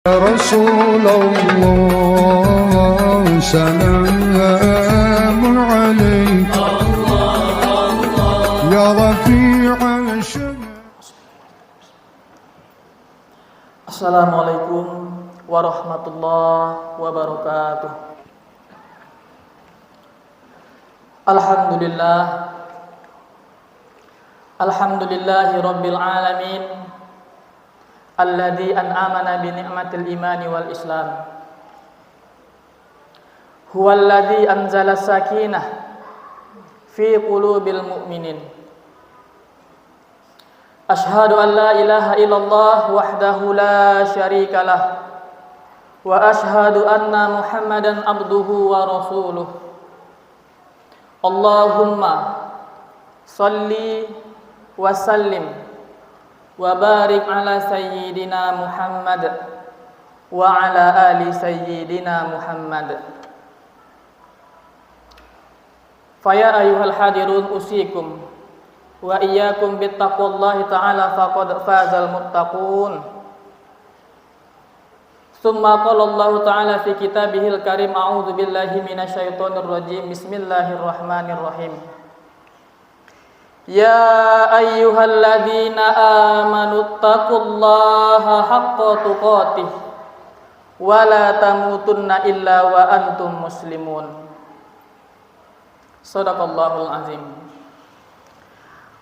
رسول الله سلام عليك يا رفيع الشمس. Assalamualaikum warahmatullahi wabarakatuh. Alhamdulillahi rabbil alamin alladzi an'amana bi ni'matil imani wal islam. Huwallazi anzala sakinah fi qulubil mu'minin. Ashhadu an la ilaha illallah wahdahu la syarika lah wa ashhadu anna Muhammadan abduhu wa rasuluh. Allahumma salli wa sallim wa barik ala sayyidina Muhammad wa ala ali sayyidina Muhammad. Faya ayyuhal hadirun usikum wa iyyakum bittaqwallahi ta'ala faqad fazal muttaqun. Tsumma qala Allah ta'ala fi kitabihil karim a'udzu billahi minasyaitonir rajim. Bismillahirrahmanirrahim. Ya ayyuhalladzina amanu taqullaha haqqa tuqatih wa la tamutunna illa wa antum muslimun. Shadaqallahul azim.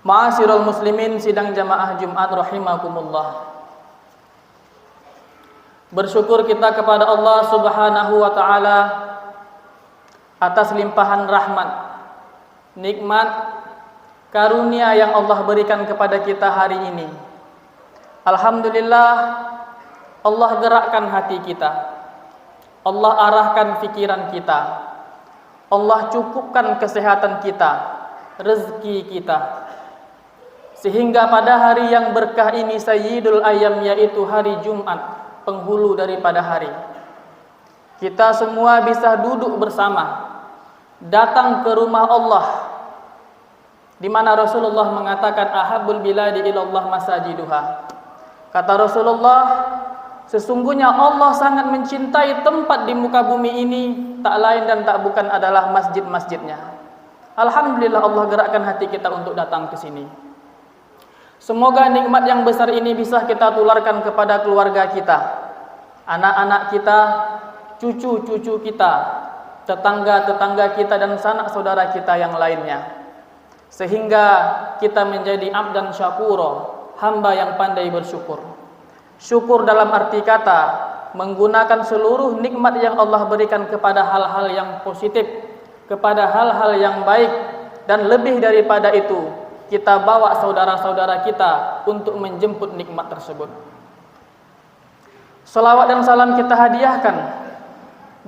Ma'asyiral muslimin sidang jamaah Jumat rahimakumullah. Bersyukur kita kepada Allah Subhanahu wa taala atas limpahan rahmat, nikmat, karunia yang Allah berikan kepada kita hari ini. Alhamdulillah, Allah gerakkan hati kita, Allah arahkan pikiran kita, Allah cukupkan kesehatan kita, rezeki kita, sehingga pada hari yang berkah ini Sayyidul Ayyam, yaitu hari Jumat, penghulu daripada hari, kita semua bisa duduk bersama, datang ke rumah Allah, di mana Rasulullah mengatakan ahabbul biladi ilallah masajiduha. Kata Rasulullah, sesungguhnya Allah sangat mencintai tempat di muka bumi ini, tak lain dan tak bukan adalah masjid-masjidnya. Alhamdulillah, Allah gerakkan hati kita untuk datang ke sini. Semoga nikmat yang besar ini bisa kita tularkan kepada keluarga kita, anak-anak kita, cucu-cucu kita, tetangga-tetangga kita, dan sanak saudara kita yang lainnya, sehingga kita menjadi abdan syakuro, hamba yang pandai bersyukur. Syukur dalam arti kata menggunakan seluruh nikmat yang Allah berikan kepada hal-hal yang positif, kepada hal-hal yang baik, dan lebih daripada itu kita bawa saudara-saudara kita untuk menjemput nikmat tersebut. Salawat dan salam kita hadiahkan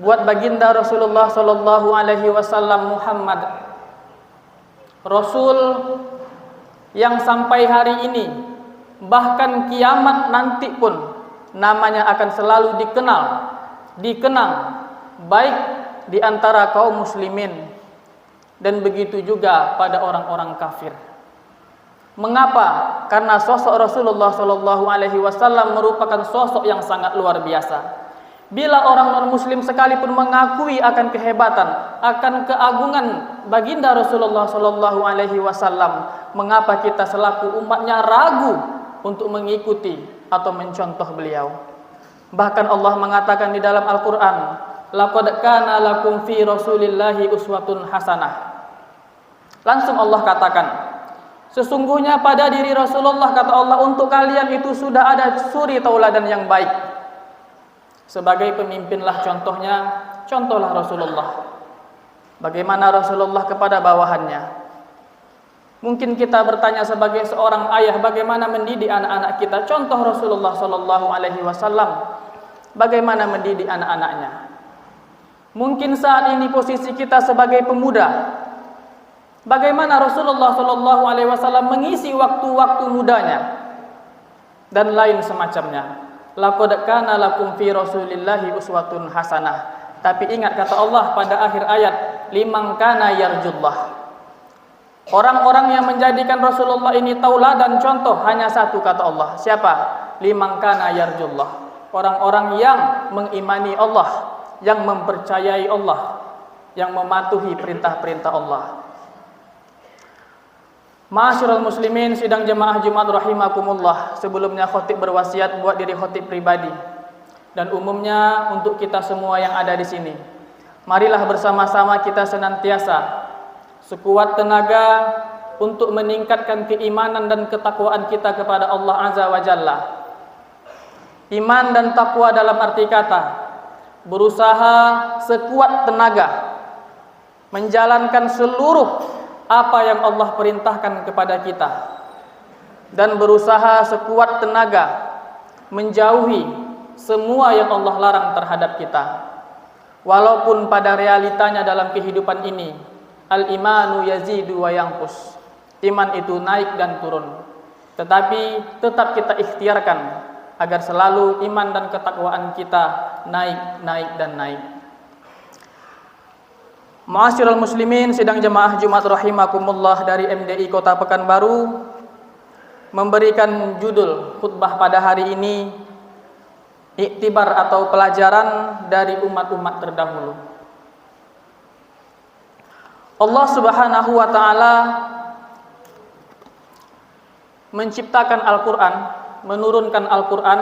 buat baginda Rasulullah sallallahu alaihi wasallam Muhammad, Rasul yang sampai hari ini, bahkan kiamat nanti pun, namanya akan selalu dikenang baik di antara kaum muslimin dan begitu juga pada orang-orang kafir. Mengapa? Karena sosok Rasulullah sallallahu alaihi wasallam merupakan sosok yang sangat luar biasa. Bila orang non-muslim sekalipun mengakui akan kehebatan, akan keagungan baginda Rasulullah sallallahu alaihi wasallam, mengapa kita selaku umatnya ragu untuk mengikuti atau mencontoh beliau? Bahkan Allah mengatakan di dalam Al-Qur'an, laqad kana lakum fi rasulillahi uswatun hasanah. Langsung Allah katakan, sesungguhnya pada diri Rasulullah, kata Allah, untuk kalian itu sudah ada suri tauladan yang baik. Sebagai pemimpinlah contohlah Rasulullah. Bagaimana Rasulullah kepada bawahannya? Mungkin kita bertanya sebagai seorang ayah, bagaimana mendidik anak-anak kita? Contoh Rasulullah sallallahu alaihi wasallam, bagaimana mendidik anak-anaknya? Mungkin saat ini posisi kita sebagai pemuda, bagaimana Rasulullah sallallahu alaihi wasallam mengisi waktu-waktu mudanya dan lain semacamnya. Laqad kana lakum fi rasulillahi uswatun hasanah. Tapi ingat kata Allah pada akhir ayat, liman kana yarjullah. Orang-orang yang menjadikan Rasulullah ini tauladan contoh hanya satu, kata Allah. Siapa? Liman kana yarjullah. orang-orang yang mengimani Allah, yang mempercayai Allah, yang mematuhi perintah-perintah Allah. Ma'asyiral muslimin, sidang jemaah Jumat rahimakumullah. Sebelumnya khatib berwasiat buat diri khatib pribadi dan umumnya untuk kita semua yang ada di sini. Marilah bersama-sama kita senantiasa sekuat tenaga untuk meningkatkan keimanan dan ketakwaan kita kepada Allah Azza wa Jalla. Iman dan takwa dalam arti kata berusaha sekuat tenaga menjalankan seluruh apa yang Allah perintahkan kepada kita dan berusaha sekuat tenaga menjauhi semua yang Allah larang terhadap kita. Walaupun pada realitanya dalam kehidupan ini al-imanu yazidu wa yanqus, iman itu naik dan turun, tetapi tetap kita ikhtiarkan agar selalu iman dan ketakwaan kita naik dan naik. Ma'asyiral muslimin, sidang jemaah Jumat rahimakumullah, dari MDI Kota Pekanbaru memberikan judul khutbah pada hari ini, iktibar atau pelajaran dari umat-umat terdahulu. Allah Subhanahu wa taala menciptakan Al-Qur'an, menurunkan Al-Qur'an.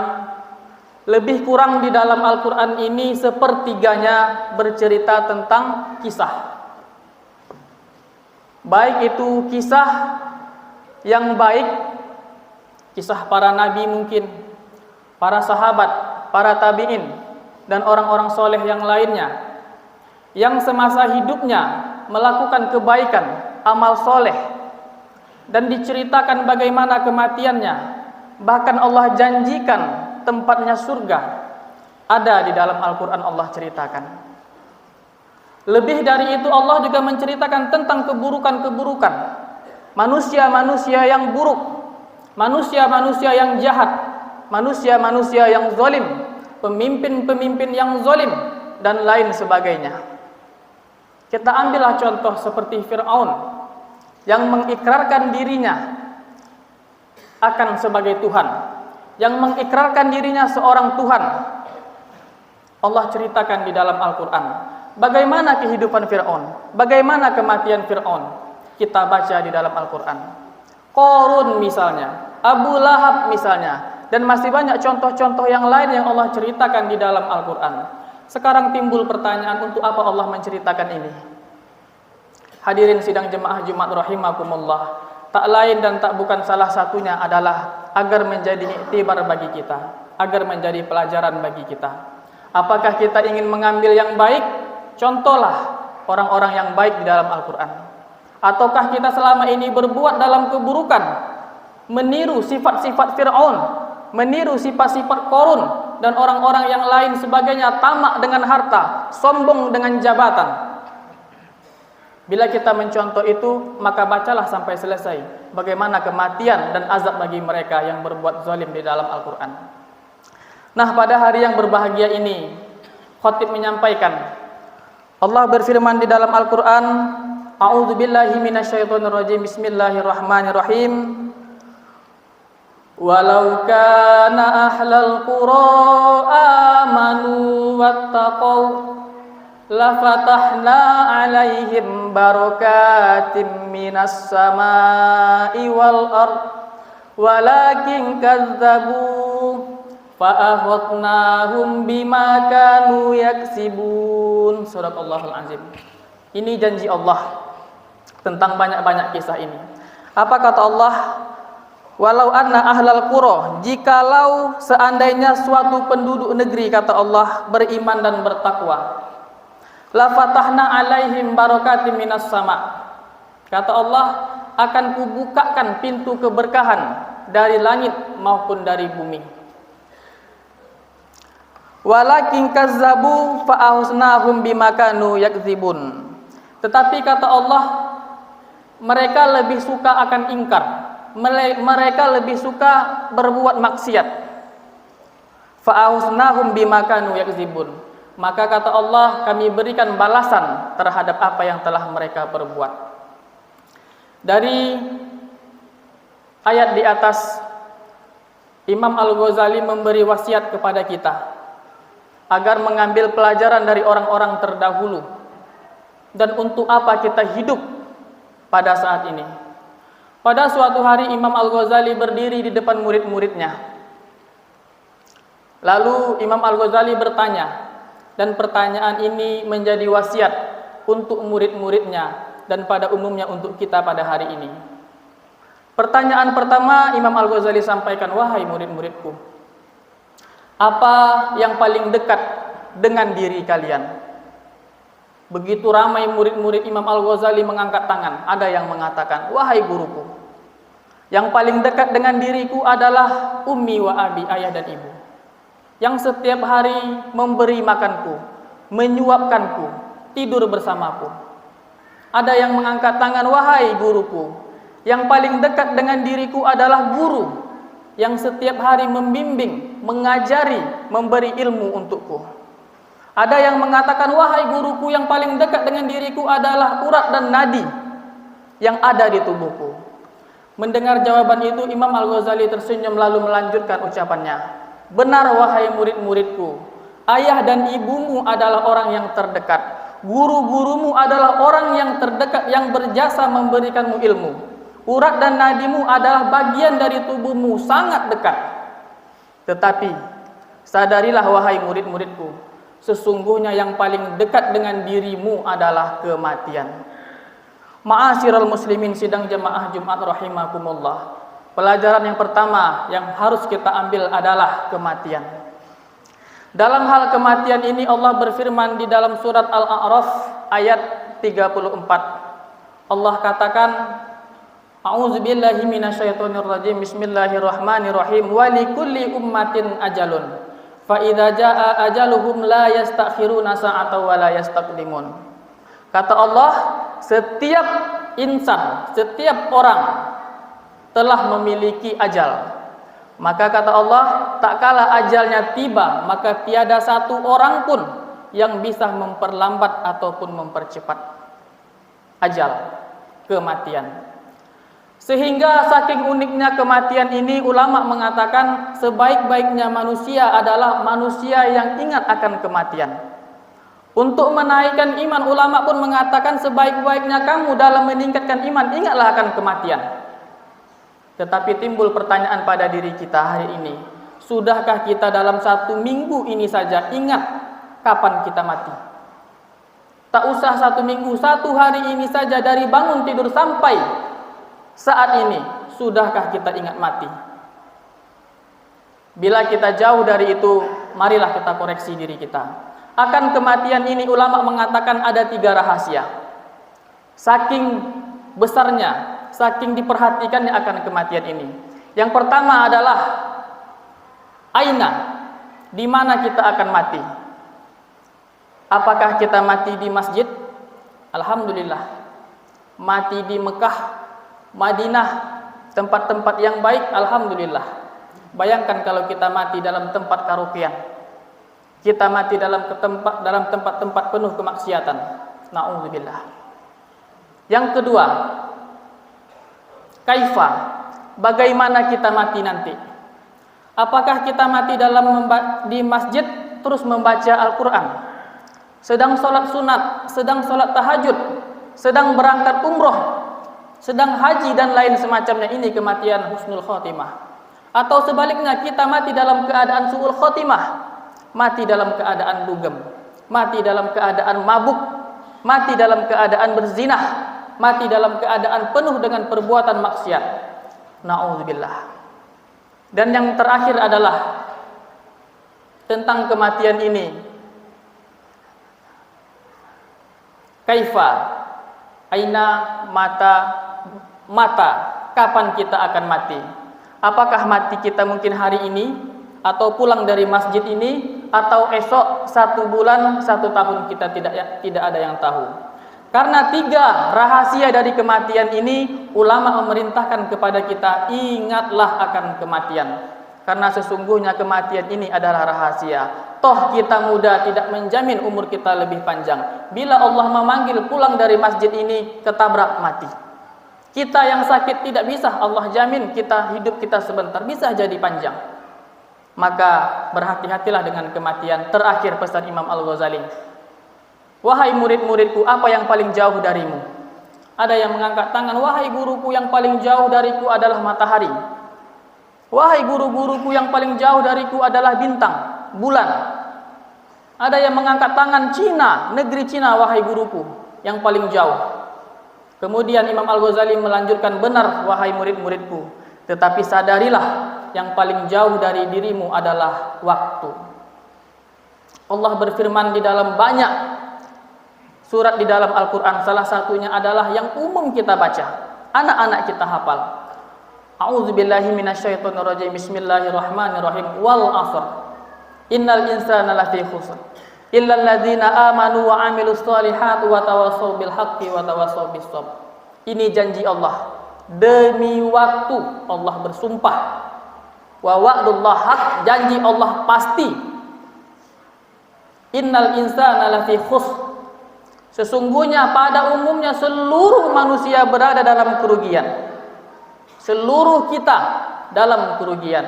Lebih kurang di dalam Al-Qur'an ini sepertiganya bercerita tentang kisah. Baik itu kisah yang baik, kisah para nabi mungkin, para sahabat, para tabi'in, dan orang-orang soleh yang lainnya, yang semasa hidupnya melakukan kebaikan, amal soleh, dan diceritakan bagaimana kematiannya. Bahkan Allah janjikan tempatnya surga, ada di dalam Al-Quran Allah ceritakan. Lebih dari itu Allah juga menceritakan tentang keburukan-keburukan, manusia-manusia yang buruk, manusia-manusia yang jahat, manusia-manusia yang zalim, pemimpin-pemimpin yang zalim, dan lain sebagainya. Kita ambillah contoh seperti Fir'aun yang mengikrarkan dirinya akan sebagai Tuhan, yang mengikrarkan dirinya seorang Tuhan. Allah ceritakan di dalam Al-Quran bagaimana kehidupan Fir'aun, bagaimana kematian Fir'aun. Kita baca di dalam Al-Quran. Qarun misalnya, Abu Lahab misalnya, dan masih banyak contoh-contoh yang lain yang Allah ceritakan di dalam Al-Quran. Sekarang timbul pertanyaan, untuk apa Allah menceritakan ini? Hadirin sidang jemaah Jumat rahimakumullah, tak lain dan tak bukan salah satunya adalah agar menjadi iktibar bagi kita, agar menjadi pelajaran bagi kita. Apakah kita ingin mengambil yang baik? Contohlah orang-orang yang baik di dalam Al-Quran. Ataukah kita selama ini berbuat dalam keburukan, meniru sifat-sifat Fir'aun, meniru sifat-sifat Qarun dan orang-orang yang lain sebagainya, tamak dengan harta, sombong dengan jabatan. Bila kita mencontoh itu, maka bacalah sampai selesai bagaimana kematian dan azab bagi mereka yang berbuat zalim di dalam Al-Quran. Nah, pada hari yang berbahagia ini, khatib menyampaikan, Allah berfirman di dalam Al-Quran, A'udzubillahi minasyaitonirrajim, Bismillahirrahmanirrahim. Walau kana ahlal qura amanu wattaqau lafatahna alaihim barakatim minas samai wal ard walakin kazzabu fa'akhadnahum bima kanu yaksibun. Surahul Azim. Ini janji Allah tentang banyak-banyak kisah ini. Apa kata Allah? Walau anna ahlal qura, jikalau seandainya suatu penduduk negeri, kata Allah, beriman dan bertakwa, la fatahna alaihim barakatim minas sama, kata Allah, akan kubukakan pintu keberkahan dari langit maupun dari bumi. Walakin kazzabu fa'ahusnahum bima kanu yakzibun. Tetapi kata Allah, mereka lebih suka akan ingkar, mereka lebih suka berbuat maksiat. Fa'ahusnahum bima kanu yakzibun. Maka kata Allah, kami berikan balasan terhadap apa yang telah mereka perbuat. Dari ayat di atas Imam Al-Ghazali memberi wasiat kepada kita agar mengambil pelajaran dari orang-orang terdahulu. Dan untuk apa kita hidup pada saat ini? Pada suatu hari Imam Al-Ghazali berdiri di depan murid-muridnya. Lalu Imam Al-Ghazali bertanya, dan pertanyaan ini menjadi wasiat untuk murid-muridnya dan pada umumnya untuk kita pada hari ini. Pertanyaan pertama Imam Al-Ghazali sampaikan, wahai murid-muridku, apa yang paling dekat dengan diri kalian? Begitu ramai murid-murid Imam Al-Ghazali mengangkat tangan. Ada yang mengatakan, wahai guruku, yang paling dekat dengan diriku adalah ummi wa abi, ayah dan ibu, yang setiap hari memberi makanku, menyuapkanku, tidur bersamaku. Ada yang mengangkat tangan, wahai guruku, yang paling dekat dengan diriku adalah guru, yang setiap hari membimbing, mengajari, memberi ilmu untukku. Ada yang mengatakan, wahai guruku, yang paling dekat dengan diriku adalah urat dan nadi yang ada di tubuhku. Mendengar jawaban itu, Imam Al-Ghazali tersenyum lalu melanjutkan ucapannya. Benar wahai murid-muridku, ayah dan ibumu adalah orang yang terdekat. Guru-gurumu adalah orang yang terdekat yang berjasa memberikanmu ilmu. Urat dan nadimu adalah bagian dari tubuhmu sangat dekat. Tetapi sadarilah wahai murid-muridku, sesungguhnya yang paling dekat dengan dirimu adalah kematian. Ma'asyiral muslimin sidang jamaah Jumat rahimakumullah. Pelajaran yang pertama yang harus kita ambil adalah kematian. Dalam hal kematian ini Allah berfirman di dalam surat Al-A'raf ayat 34. Allah katakan, A'udzubillahi minasyaitonirrajim. Bismillahirrahmanirrahim. Wa likulli ummatin ajalun. Fa idza jaa ajaluhum la yastakhiruna sa'atan wa la yastaqdimun. Kata Allah, setiap insan, setiap orang telah memiliki ajal. Maka kata Allah, tak kala ajalnya tiba, maka tiada satu orang pun yang bisa memperlambat ataupun mempercepat ajal, kematian. Sehingga saking uniknya kematian ini, ulama mengatakan sebaik-baiknya manusia adalah manusia yang ingat akan kematian. Untuk menaikkan iman, ulama pun mengatakan sebaik-baiknya kamu dalam meningkatkan iman, ingatlah akan kematian. Tetapi timbul pertanyaan pada diri kita hari ini, sudahkah kita dalam 1 minggu ini saja ingat kapan kita mati? Tak usah 1 minggu, 1 hari ini saja dari bangun tidur sampai saat ini, sudahkah kita ingat mati? Bila kita jauh dari itu, marilah kita koreksi diri kita. Akan kematian ini ulama mengatakan ada 3 rahasia. Saking besarnya, saking diperhatikannya akan kematian ini. Yang pertama adalah aina, di mana kita akan mati. Apakah kita mati di masjid? Alhamdulillah. Mati di Mekah, Madinah, tempat-tempat yang baik, alhamdulillah. Bayangkan kalau kita mati dalam tempat karaokean, kita mati dalam tempat-tempat penuh kemaksiatan, na'udzubillah. Yang kedua, kaifa, bagaimana kita mati nanti? Apakah kita mati di masjid terus membaca Al-Quran, sedang sholat sunat, sedang sholat tahajud, sedang berangkat umroh, sedang haji dan lain semacamnya? Ini kematian husnul khotimah. Atau sebaliknya, kita mati dalam keadaan su'ul khotimah, mati dalam keadaan dugem, mati dalam keadaan mabuk, mati dalam keadaan berzinah, mati dalam keadaan penuh dengan perbuatan maksiat. Na'udzubillah. Dan yang terakhir adalah tentang kematian ini. Kaifa, aina, mata, kapan kita akan mati? Apakah mati kita mungkin hari ini, atau pulang dari masjid ini, atau esok, 1 bulan, 1 tahun, kita tidak ada yang tahu. Karena 3 rahasia dari kematian ini, ulama memerintahkan kepada kita, ingatlah akan kematian. Karena sesungguhnya kematian ini adalah rahasia. Toh kita muda tidak menjamin umur kita lebih panjang. Bila Allah memanggil pulang dari masjid ini, ketabrak mati. Kita yang sakit tidak bisa Allah jamin hidup kita sebentar, bisa jadi panjang. maka berhati-hatilah dengan kematian. Terakhir pesan Imam Al-Ghazali, wahai murid-muridku, apa yang paling jauh darimu? Ada yang mengangkat tangan, wahai guruku, yang paling jauh dariku adalah matahari. Wahai guru-guruku, yang paling jauh dariku adalah bintang, bulan. Ada yang mengangkat tangan, Cina, negeri Cina, wahai guruku, yang paling jauh. Kemudian Imam Al-Ghazali melanjutkan, benar wahai murid-muridku, tetapi sadarilah yang paling jauh dari dirimu adalah waktu. Allah berfirman di dalam banyak surat di dalam Al-Quran, salah satunya adalah yang umum kita baca, anak-anak kita hafal. A'udzubillahi minasyaitonirrajim. Bismillahirrahmanirrahim. Wal 'ashr. Innal insana lafi khusr. Illal ladzina amanu wa 'amilus solihati wa tawassaw bil haqqi wa tawassaw bis sabr. Ini janji Allah. Demi waktu Allah bersumpah. Wa wa'dullah haq, janji Allah pasti. Innal insana lafi khusr. Sesungguhnya pada umumnya seluruh manusia berada dalam kerugian. Seluruh kita dalam kerugian.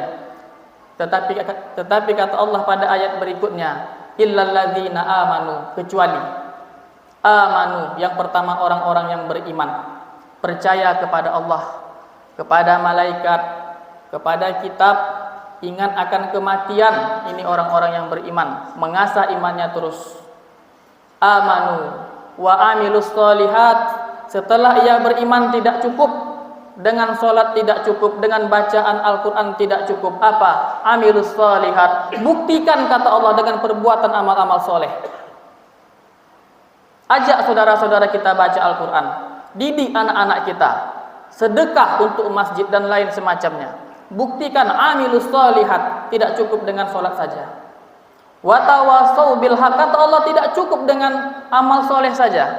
Tetapi kata Allah pada ayat berikutnya, illal ladzina amanu, kecuali amanu, yang pertama orang-orang yang beriman, percaya kepada Allah, kepada malaikat, kepada kitab, ingat akan kematian. Ini orang-orang yang beriman, mengasah imannya terus. Amanu wa amilus solihat, setelah ia beriman tidak cukup dengan sholat, tidak cukup dengan bacaan Al-Quran, tidak cukup. Apa? Amilus sholihat, buktikan kata Allah dengan perbuatan amal-amal soleh. Ajak saudara-saudara kita baca Al-Quran, didik anak-anak kita, sedekah untuk masjid dan lain semacamnya. Buktikan amilus sholihat, tidak cukup dengan sholat saja. Watawasau bil haq, kata Allah tidak cukup dengan amal soleh saja.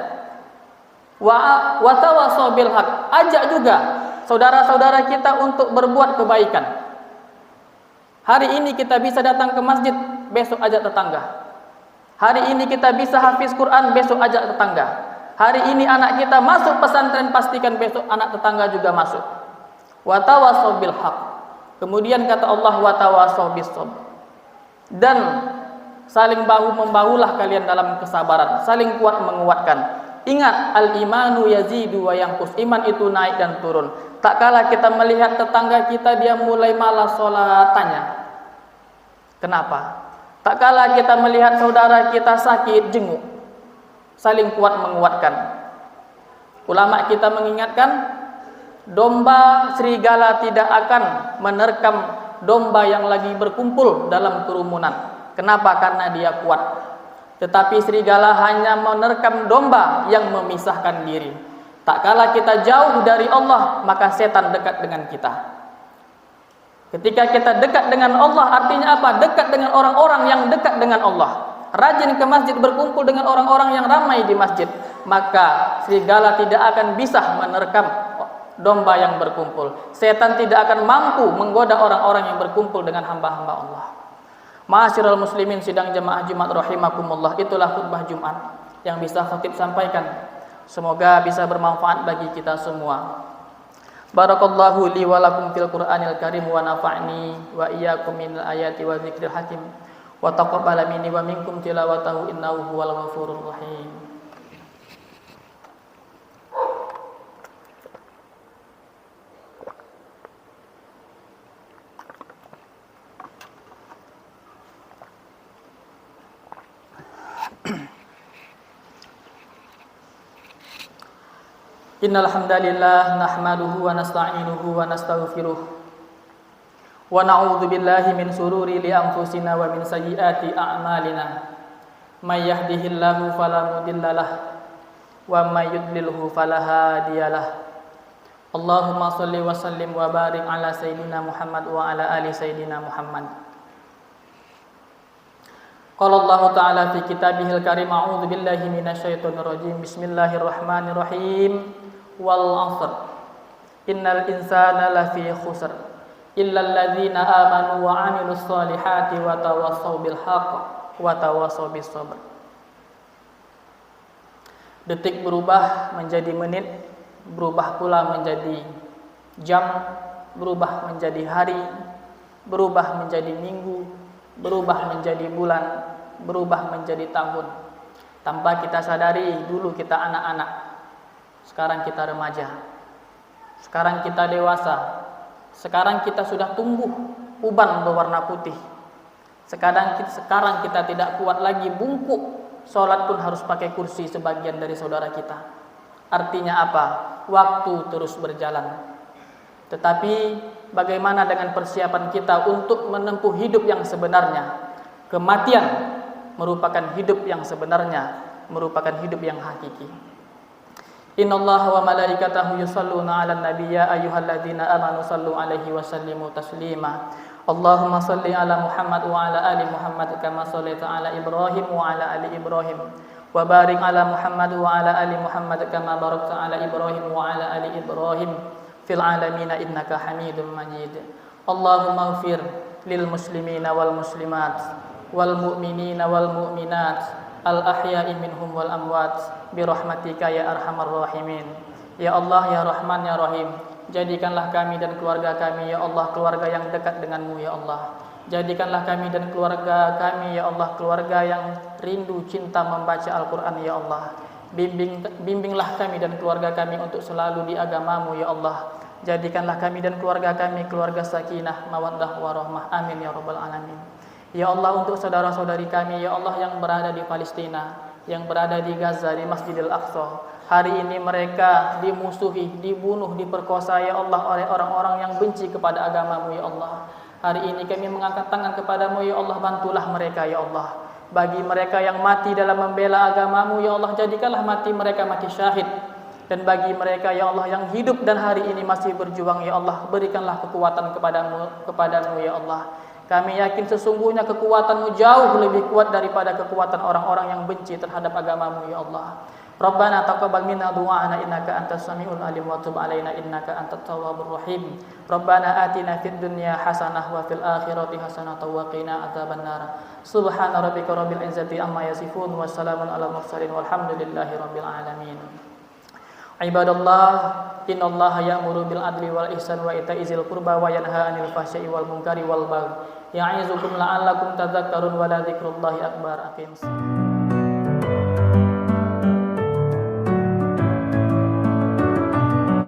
Watawasau bil haq, ajak juga saudara-saudara kita untuk berbuat kebaikan. Hari ini kita bisa datang ke masjid, besok ajak tetangga. Hari ini kita bisa hafiz Quran, besok ajak tetangga. Hari ini anak kita masuk pesantren, pastikan besok anak tetangga juga masuk. Watawasau bil haq. Kemudian kata Allah, watawasau bis sabr. Dan saling bahu-membahulah kalian dalam kesabaran, saling kuat menguatkan. Ingat, al-imanu yazidu wa yanqus, iman itu naik dan turun. Tak kala kita melihat tetangga kita dia mulai malas sholatannya. Kenapa? Tak kala kita melihat saudara kita sakit, jenguk, saling kuat menguatkan. Ulama kita mengingatkan, domba serigala tidak akan menerkam domba yang lagi berkumpul dalam kerumunan. Kenapa? Karena dia kuat. Tetapi serigala hanya menerkam domba yang memisahkan diri. Tak kala kita jauh dari Allah, maka setan dekat dengan kita. Ketika kita dekat dengan Allah, artinya apa? Dekat dengan orang-orang yang dekat dengan Allah. Rajin ke masjid, berkumpul dengan orang-orang yang ramai di masjid, maka serigala tidak akan bisa menerkam domba yang berkumpul. Setan tidak akan mampu menggoda orang-orang yang berkumpul dengan hamba-hamba Allah. Ma'asyiral muslimin sidang jemaah Jumat rahimakumullah, itulah khutbah Jumat yang bisa khatib sampaikan. Semoga bisa bermanfaat bagi kita semua. Barakallahu li wa lakum fil Qur'anil Karim wa nafa'ni wa iyyakum minal ayati wa dzikril hakim wa taqabbala minni wa minkum tilawatahu innahu huwal ghafurur rahim. Innal hamdalillah nahmaduhu wa nasta'inuhu wa nastaghfiruh wa na'udzu billahi min shururi li anfusina wa min sayyiati a'malina. May yahdihillahu fala mudhillalah wa may yudlilhu fala hadiyalah. Allahumma shalli wa sallim wa barik ala sayyidina Muhammad wa ala ali sayyidina Muhammad. Qala Allah Ta'ala fi kitabihil karim, a'udzu billahi minasyaitonir rajim. Bismillahirrahmanirrahim. Wal 'ashr. Innal insana lafi khusr illal ladzina amanu wa 'amilus solihati wa tawassaw bil haqq wa tawassaw bis sabr. Detik berubah menjadi menit, berubah pula menjadi jam, berubah menjadi hari, berubah menjadi minggu, berubah menjadi bulan, berubah menjadi tahun. Tanpa kita sadari, dulu kita anak-anak, sekarang kita remaja, sekarang kita dewasa, sekarang kita sudah tumbuh uban berwarna putih. Sekarang kita tidak kuat lagi bungkuk, sholat pun harus pakai kursi sebagian dari saudara kita. Artinya apa? Waktu terus berjalan. Tetapi bagaimana dengan persiapan kita untuk menempuh hidup yang sebenarnya? Kematian merupakan hidup yang sebenarnya, merupakan hidup yang hakiki. Innallaha wa malaikatahu yusholluna 'alan nabiy ya ayyuhalladzina amanu shallu 'alaihi wa sallimu taslima. Allahumma shalli 'ala Muhammad wa 'ala ali Muhammad kama shallaita 'ala Ibrahim wa 'ala ali Ibrahim wa barik 'ala Muhammad wa 'ala ali Muhammad kama barakta 'ala Ibrahim wa 'ala ali Ibrahim fil 'alamin innaka Hamidum Majid. Allahumma ighfir lil muslimina wal muslimat wal mu'minina wal mu'minat al ahya'i minhum wal amwat bi rahmatika ya arhamar rahimin. Ya Allah, ya Rahman, ya Rahim, jadikanlah kami dan keluarga kami ya Allah keluarga yang dekat denganmu ya Allah. Jadikanlah kami dan keluarga kami ya Allah keluarga yang rindu cinta membaca Al-Quran ya Allah. Bimbinglah kami dan keluarga kami untuk selalu di agamamu ya Allah. Jadikanlah kami dan keluarga kami keluarga sakinah, mawaddah, warahmah. Amin ya rabbal alamin. Ya Allah, untuk saudara-saudari kami ya Allah yang berada di Palestina, yang berada di Gaza, di Masjidil Aqsa, hari ini mereka dimusuhi, dibunuh, diperkosa ya Allah oleh orang-orang yang benci kepada agamamu ya Allah. Hari ini kami mengangkat tangan kepadamu ya Allah, bantulah mereka ya Allah. Bagi mereka yang mati dalam membela agamamu ya Allah, jadikanlah mati mereka mati syahid. Dan bagi mereka ya Allah yang hidup dan hari ini masih berjuang ya Allah, berikanlah kekuatan kepadamu ya Allah. Kami yakin sesungguhnya kekuatanmu jauh lebih kuat daripada kekuatan orang-orang yang benci terhadap agamamu ya Allah. Rabbana taqabbal minna du'ana innaka antas samiul alim wa tub alaina innaka antat tawwabur rahim. Rabbana atina fid dunya hasanah wa fil akhirati hasanah wa qina adzabannar. Subhana rabbika rabbil izzati amma yasifun wa salamun alal mursalin walhamdulillahi rabbil alamin. Ibadallah, innallaha ya'muru bil adli wal ihsan wa ita'i dzil qurba wa yanha 'anil fahsya'i wal munkari wal baghi. Ya'izukum la'allakum tadhakkarun wa la dzikrullahi akbar. Aqim.